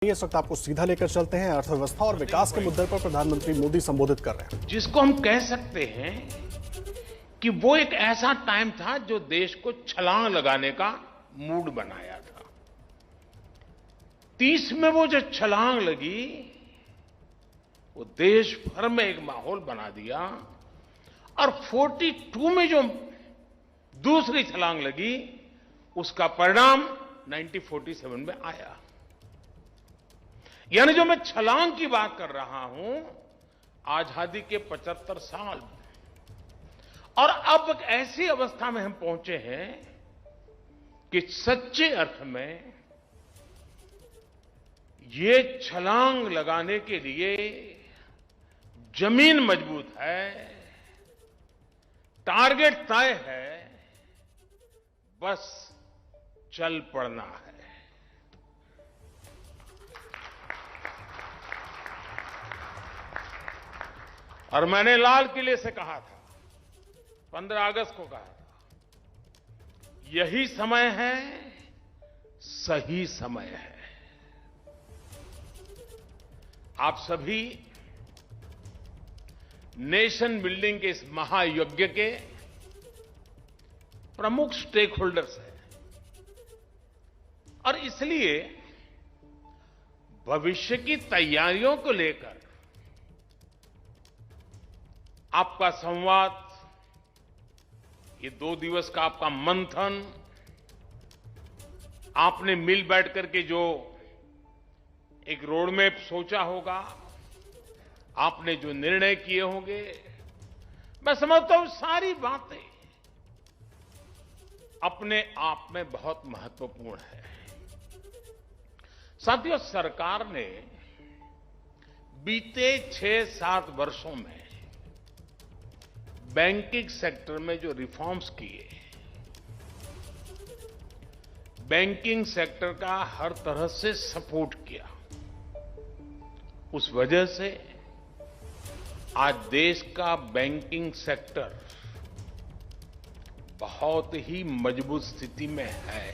इस वक्त आपको सीधा लेकर चलते हैं। अर्थव्यवस्था और विकास के मुद्दे पर प्रधानमंत्री मोदी संबोधित कर रहे हैं। जिसको हम कह सकते हैं कि वो एक ऐसा टाइम था जो देश को छलांग लगाने का मूड बनाया था। 30 में वो जो छलांग लगी वो देश भर में एक माहौल बना दिया और 42 में जो दूसरी छलांग लगी उसका परिणाम 1947 में आया। यानी जो मैं छलांग की बात कर रहा हूं, आजादी के 75 साल और अब एक ऐसी अवस्था में हम पहुंचे हैं कि सच्चे अर्थ में ये छलांग लगाने के लिए जमीन मजबूत है, टारगेट तय है, बस चल पड़ना है। और मैंने लाल किले से कहा था, 15 अगस्त को कहा था, यही समय है, सही समय है। आप सभी नेशन बिल्डिंग के इस महायज्ञ के प्रमुख स्टेक होल्डर्स हैं और इसलिए भविष्य की तैयारियों को लेकर आपका संवाद, ये 2 दिवस का आपका मंथन, आपने मिल बैठ करके जो एक रोड मैप सोचा होगा, आपने जो निर्णय किए होंगे, मैं समझता हूं सारी बातें अपने आप में बहुत महत्वपूर्ण है। साथियों, सरकार ने बीते 6-7 वर्षों में बैंकिंग सेक्टर में जो रिफॉर्म्स किए, बैंकिंग सेक्टर का हर तरह से सपोर्ट किया, उस वजह से आज देश का बैंकिंग सेक्टर बहुत ही मजबूत स्थिति में है।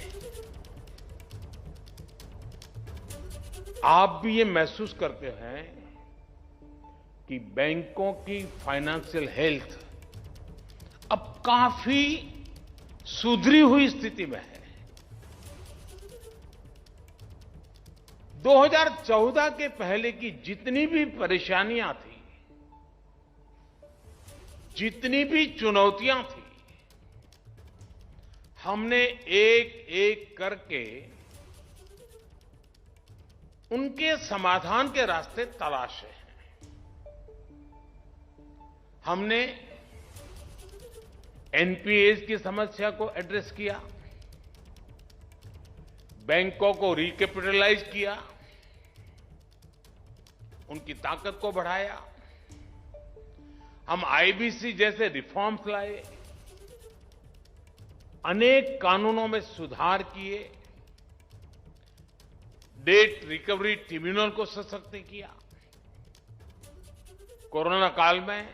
आप भी ये महसूस करते हैं कि बैंकों की फाइनेंशियल हेल्थ अब काफी सुधरी हुई स्थिति में है। 2014 के पहले की जितनी भी परेशानियां थी, जितनी भी चुनौतियां थी, हमने एक एक करके उनके समाधान के रास्ते तलाशे हैं। हमने एनपीएस की समस्या को एड्रेस किया, बैंकों को रिकैपिटलाइज किया, उनकी ताकत को बढ़ाया। हम आईबीसी जैसे रिफॉर्म्स लाए, अनेक कानूनों में सुधार किए, डेट रिकवरी ट्रिब्यूनल को सशक्त किया। कोरोना काल में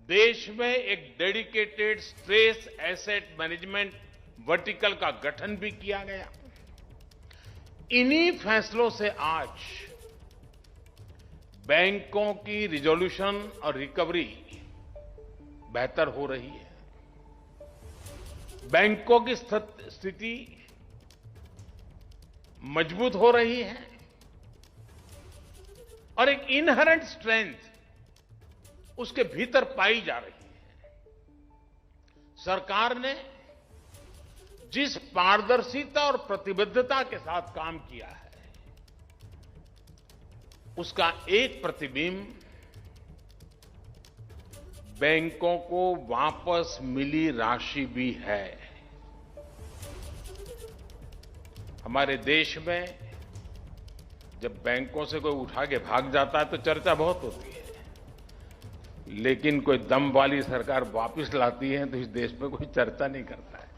देश में एक dedicated stress asset management vertical का गठन भी किया गया। इन्हीं फैसलों से आज बैंकों की रिजोल्यूशन और रिकवरी बेहतर हो रही है। बैंकों की स्थिति मजबूत हो रही है और एक इनहेरेंट स्ट्रेंथ उसके भीतर पाई जा रही है। सरकार ने जिस पारदर्शिता और प्रतिबद्धता के साथ काम किया है, उसका एक प्रतिबिंब बैंकों को वापस मिली राशि भी है। हमारे देश में जब बैंकों से कोई उठा के भाग जाता है तो चर्चा बहुत होती है, लेकिन कोई दम वाली सरकार वापस लाती है तो इस देश में कोई चर्चा नहीं करता है।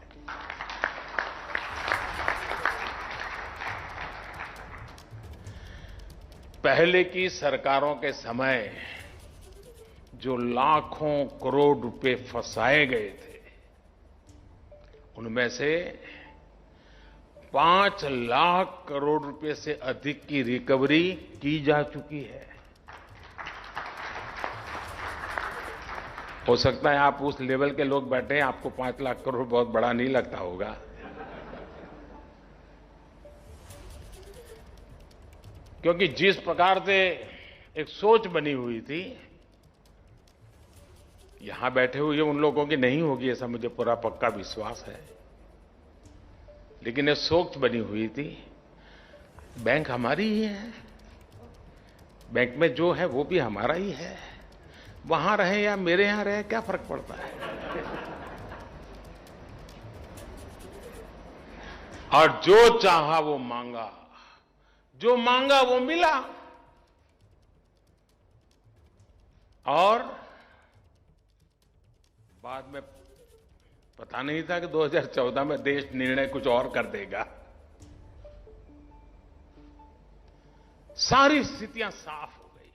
पहले की सरकारों के समय जो लाखों करोड़ रुपए फंसाए गए थे, उनमें से 5 लाख करोड़ रुपए से अधिक की रिकवरी की जा चुकी है। हो सकता है आप उस लेवल के लोग बैठे हैं, आपको 5 लाख करोड़ बहुत बड़ा नहीं लगता होगा। क्योंकि जिस प्रकार से एक सोच बनी हुई थी, यहां बैठे हुए उन लोगों की नहीं होगी ऐसा मुझे पूरा पक्का विश्वास है, लेकिन एक सोच बनी हुई थी, बैंक हमारी ही है, बैंक में जो है वो भी हमारा ही है, वहां रहे या मेरे यहां रहे क्या फर्क पड़ता है। और जो चाहा वो मांगा, जो मांगा वो मिला, और बाद में पता नहीं था कि 2014 में देश निर्णय कुछ और कर देगा। सारी स्थितियां साफ हो गई।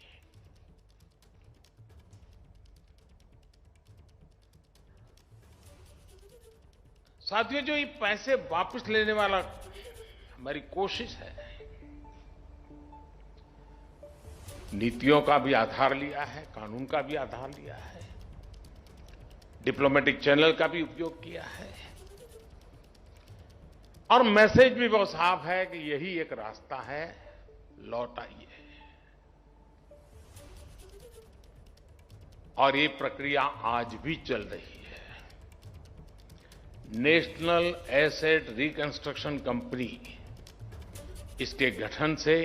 साथियों, जो ये पैसे वापस लेने वाला हमारी कोशिश है, नीतियों का भी आधार लिया है, कानून का भी आधार लिया है, डिप्लोमेटिक चैनल का भी उपयोग किया है, और मैसेज भी बहुत साफ है कि यही एक रास्ता है, लौट आइए। और ये प्रक्रिया आज भी चल रही है। नेशनल एसेट रिकंस्ट्रक्शन कंपनी, इसके गठन से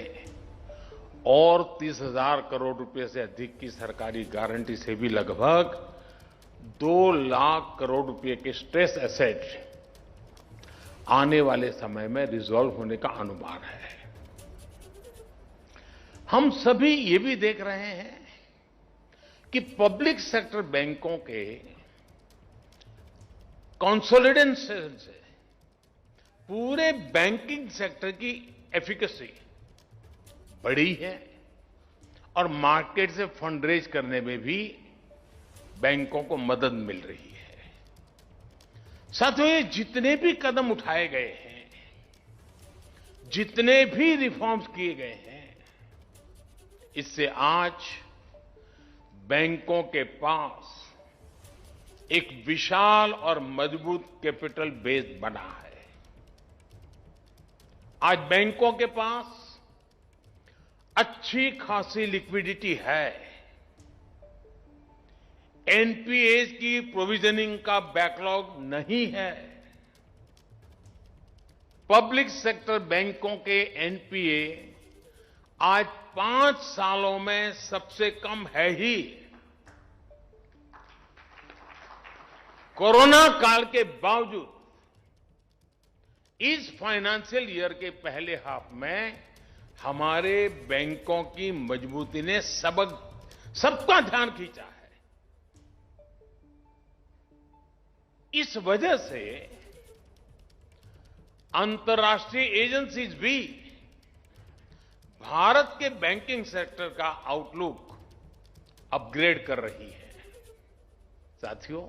और 30,000 करोड़ रुपए से अधिक की सरकारी गारंटी से भी लगभग 2 लाख करोड़ रुपए के स्ट्रेस एसेट आने वाले समय में रिजॉल्व होने का अनुमान है। हम सभी ये भी देख रहे हैं कि सेक्टर बैंकों के कंसोलिडेशन से पूरे बैंकिंग सेक्टर की एफिकेसी बढ़ी है, और मार्केट से फंड रेज करने में भी बैंकों को मदद मिल रही है। साथियों, ये जितने भी कदम उठाए गए हैं, जितने भी रिफॉर्म्स किए गए हैं, इससे आज बैंकों के पास एक विशाल और मजबूत कैपिटल बेस बना है। आज बैंकों के पास अच्छी खासी लिक्विडिटी है। एनपीएस की प्रोविजनिंग का बैकलॉग नहीं है। पब्लिक सेक्टर बैंकों के एनपीए आज 5 सालों में सबसे कम है ही। कोरोना काल के बावजूद इस फाइनेंशियल ईयर के पहले हाफ में हमारे बैंकों की मजबूती ने सबका ध्यान खींचा है। इस वजह से अंतर्राष्ट्रीय एजेंसीज भी भारत के बैंकिंग सेक्टर का आउटलुक अपग्रेड कर रही है। साथियों,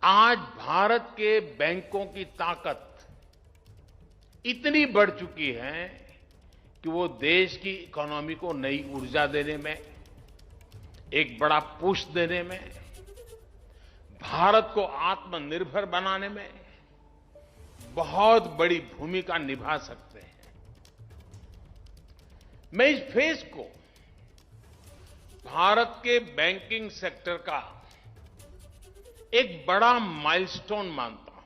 आज भारत के बैंकों की ताकत इतनी बढ़ चुकी है कि वो देश की इकोनॉमी को नई ऊर्जा देने में, एक बड़ा पुश देने में, भारत को आत्मनिर्भर बनाने में बहुत बड़ी भूमिका निभा सकते हैं। मैं इस फेज को भारत के बैंकिंग सेक्टर का एक बड़ा माइलस्टोन मानता हूं।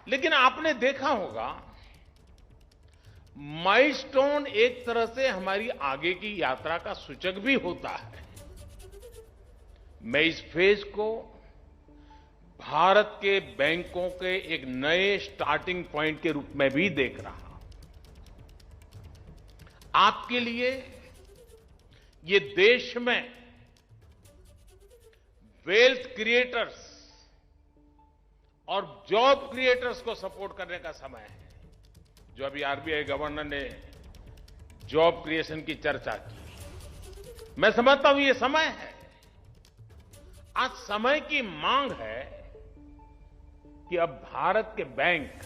लेकिन आपने देखा होगा, माइलस्टोन एक तरह से हमारी आगे की यात्रा का सूचक भी होता है। मैं इस फेज को भारत के बैंकों के एक नए स्टार्टिंग पॉइंट के रूप में भी देख रहा हूं। आपके लिए ये देश में वेल्थ क्रिएटर्स और जॉब क्रिएटर्स को सपोर्ट करने का समय है। जो अभी आरबीआई गवर्नर ने जॉब क्रिएशन की चर्चा की, मैं समझता हूं ये समय है। आज समय की मांग है कि अब भारत के बैंक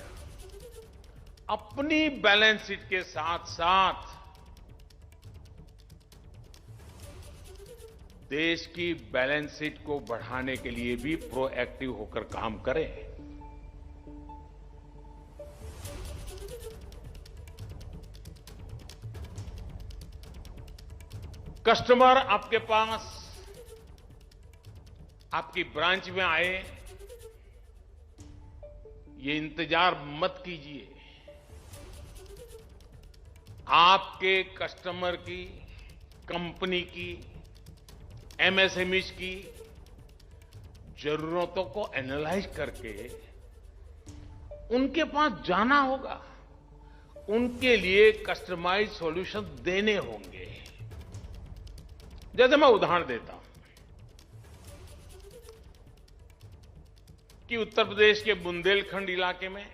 अपनी बैलेंस शीट के साथ साथ देश की बैलेंस शीट को बढ़ाने के लिए भी प्रोएक्टिव होकर काम करें। कस्टमर आपके पास आपकी ब्रांच में आए, ये इंतजार मत कीजिए। आपके कस्टमर की, कंपनी की, एमएसएमईज की जरूरतों को एनालाइज करके उनके पास जाना होगा, उनके लिए कस्टमाइज सॉल्यूशन देने होंगे। जैसे मैं उदाहरण देता हूं कि उत्तर प्रदेश के बुंदेलखंड इलाके में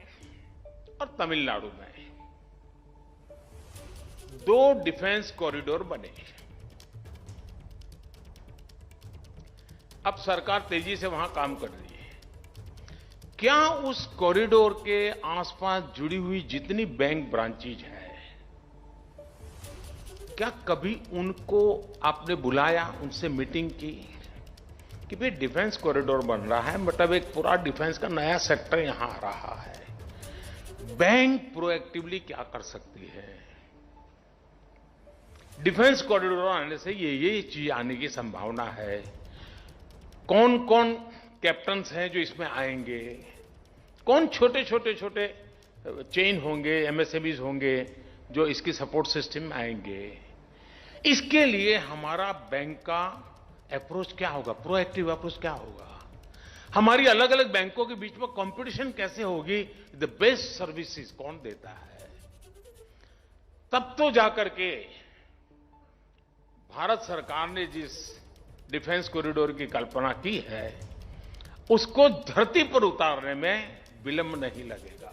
और तमिलनाडु में 2 डिफेंस कॉरिडोर बने। अब सरकार तेजी से वहां काम कर रही है। क्या उस कॉरिडोर के आसपास जुड़ी हुई जितनी बैंक ब्रांचेज है, क्या कभी उनको आपने बुलाया, उनसे मीटिंग की कि भाई डिफेंस कॉरिडोर बन रहा है, मतलब एक पूरा डिफेंस का नया सेक्टर यहां आ रहा है, बैंक प्रोएक्टिवली क्या कर सकती है? डिफेंस कॉरिडोर आने से ये चीज आने की संभावना है। कौन कौन कैप्टन्स हैं जो इसमें आएंगे, कौन छोटे चेन होंगे, एमएसएमईज होंगे जो इसकी सपोर्ट सिस्टम में आएंगे। इसके लिए हमारा बैंक का अप्रोच क्या होगा, प्रोएक्टिव अप्रोच क्या होगा, हमारी अलग अलग बैंकों के बीच में कंपटीशन कैसे होगी, द बेस्ट सर्विसेज कौन देता है। तब तो जाकर के भारत सरकार ने जिस डिफेंस कॉरिडोर की कल्पना की है उसको धरती पर उतारने में विलंब नहीं लगेगा।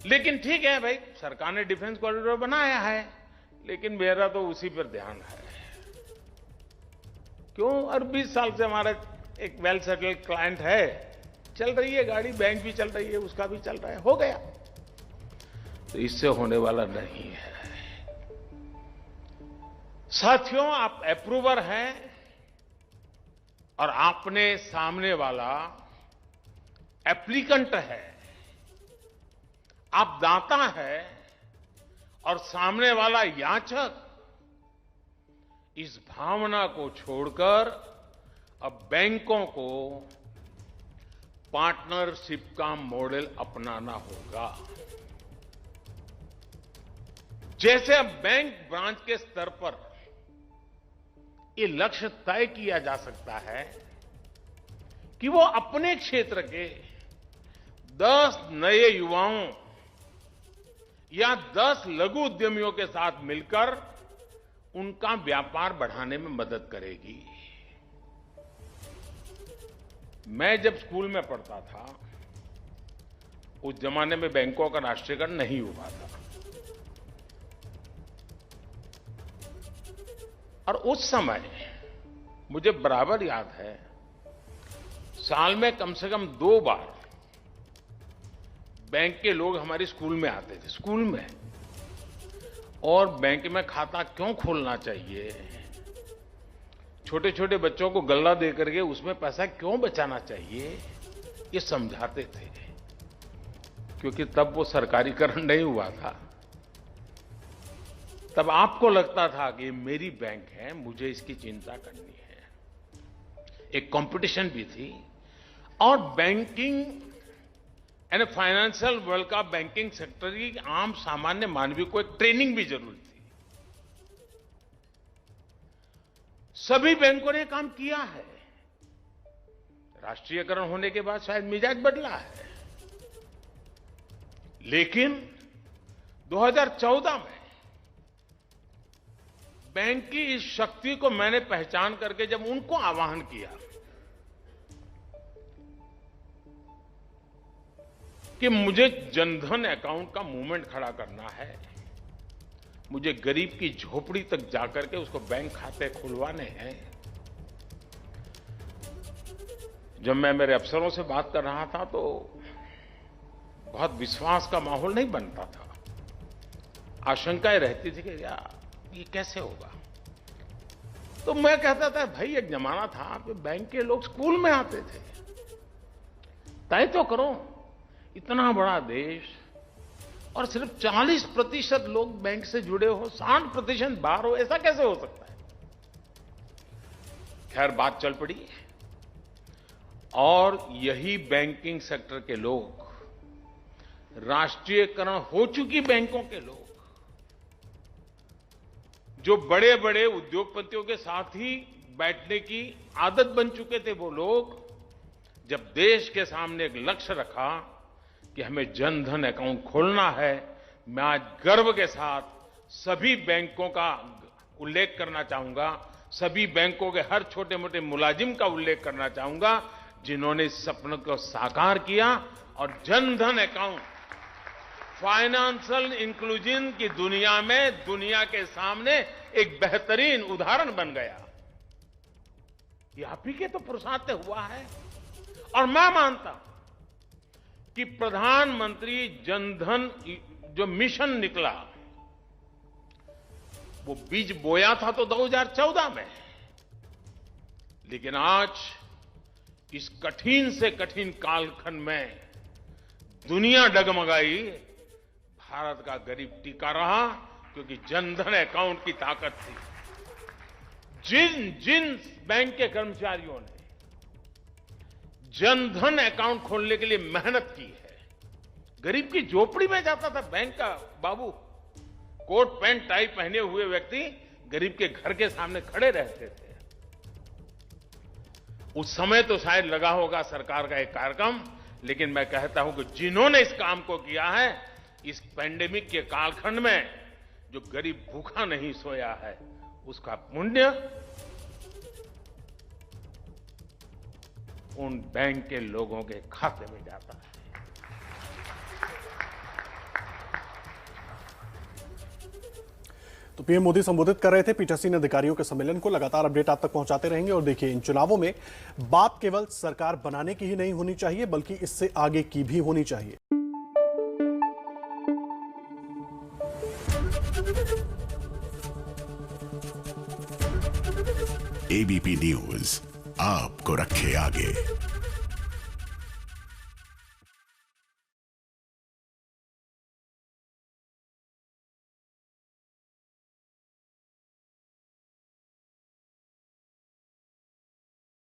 लेकिन ठीक है भाई, सरकार ने डिफेंस कॉरिडोर बनाया है, लेकिन मेरा तो उसी पर ध्यान है। क्यों? और 20 साल से हमारा एक वेल सेटल्ड क्लाइंट है, चल रही है गाड़ी, बैंक भी चल रही है, उसका भी चल रहा है, हो गया। तो इससे होने वाला नहीं है। साथियों, आप अप्रूवर हैं और आपने सामने वाला एप्लीकेंट है। आप दाता है और सामने वाला याचक। इस भावना को छोड़कर अब बैंकों को पार्टनरशिप का मॉडल अपनाना होगा। जैसे अब बैंक ब्रांच के स्तर पर ये लक्ष्य तय किया जा सकता है कि वो अपने क्षेत्र के 10 नए युवाओं या 10 लघु उद्यमियों के साथ मिलकर उनका व्यापार बढ़ाने में मदद करेगी। मैं जब स्कूल में पढ़ता था, उस जमाने में बैंकों का राष्ट्रीयकरण नहीं हुआ था, और उस समय मुझे बराबर याद है, साल में कम से कम 2 बार बैंक के लोग हमारे स्कूल में आते थे, स्कूल में। और बैंक में खाता क्यों खोलना चाहिए, छोटे छोटे बच्चों को गल्ला दे करके उसमें पैसा क्यों बचाना चाहिए, ये समझाते थे। क्योंकि तब वो सरकारीकरण नहीं हुआ था। तब आपको लगता था कि ये मेरी बैंक है, मुझे इसकी चिंता करनी है। एक कंपटीशन भी थी। और बैंकिंग यानी फाइनेंशियल वर्ल्ड का बैंकिंग सेक्टर की आम सामान्य मानवीय को एक ट्रेनिंग भी जरूरी थी। सभी बैंकों ने काम किया है। राष्ट्रीयकरण होने के बाद शायद मिजाज बदला है, लेकिन 2014 में बैंक की इस शक्ति को मैंने पहचान करके जब उनको आह्वान किया कि मुझे जनधन अकाउंट का मूवमेंट खड़ा करना है, मुझे गरीब की झोपड़ी तक जाकर के उसको बैंक खाते खुलवाने हैं, जब मैं मेरे अफसरों से बात कर रहा था तो बहुत विश्वास का माहौल नहीं बनता था। आशंकाएं रहती थी कि यार ये कैसे होगा। तो मैं कहता था भाई एक जमाना था कि बैंक के लोग स्कूल में आते थे। तय तो करो, इतना बड़ा देश और सिर्फ 40% लोग बैंक से जुड़े हो, 60% बाहर हो, ऐसा कैसे हो सकता है। खैर बात चल पड़ी और यही बैंकिंग सेक्टर के लोग, राष्ट्रीयकरण हो चुकी बैंकों के लोग, जो बड़े बड़े उद्योगपतियों के साथ ही बैठने की आदत बन चुके थे, वो लोग जब देश के सामने एक लक्ष्य रखा कि हमें जनधन अकाउंट खोलना है, मैं आज गर्व के साथ सभी बैंकों का उल्लेख करना चाहूंगा, सभी बैंकों के हर छोटे मोटे मुलाजिम का उल्लेख करना चाहूंगा जिन्होंने इस सपने को साकार किया और जनधन अकाउंट फाइनेंशियल इंक्लूजन की दुनिया में दुनिया के सामने एक बेहतरीन उदाहरण बन गया। ये आप ही के तो पुरुषार्थ से हुआ है। और मैं मानता कि प्रधानमंत्री जनधन जो मिशन निकला, वो बीज बोया था तो 2014 में, लेकिन आज इस कठिन से कठिन कालखंड में दुनिया डगमगाई, भारत का गरीब टिका रहा क्योंकि जनधन अकाउंट की ताकत थी। जिन बैंक के कर्मचारियों ने जनधन अकाउंट खोलने के लिए मेहनत की है, गरीब की झोपड़ी में जाता था बैंक का बाबू, कोट पैंट टाई पहने हुए व्यक्ति गरीब के घर के सामने खड़े रहते थे। उस समय तो शायद लगा होगा सरकार का एक कार्यक्रम, लेकिन मैं कहता हूं कि जिन्होंने इस काम को किया है, इस पैंडेमिक के कालखंड में जो गरीब भूखा नहीं सोया है, उसका पुण्य उन बैंक के लोगों के खाते में जाता है। तो पीएम मोदी संबोधित कर रहे थे पीठासीन अधिकारियों के सम्मेलन को। लगातार अपडेट आप तक पहुंचाते रहेंगे। और देखिए, इन चुनावों में बात केवल सरकार बनाने की ही नहीं होनी चाहिए, बल्कि इससे आगे की भी होनी चाहिए। एबीपी न्यूज आपको रखे आगे।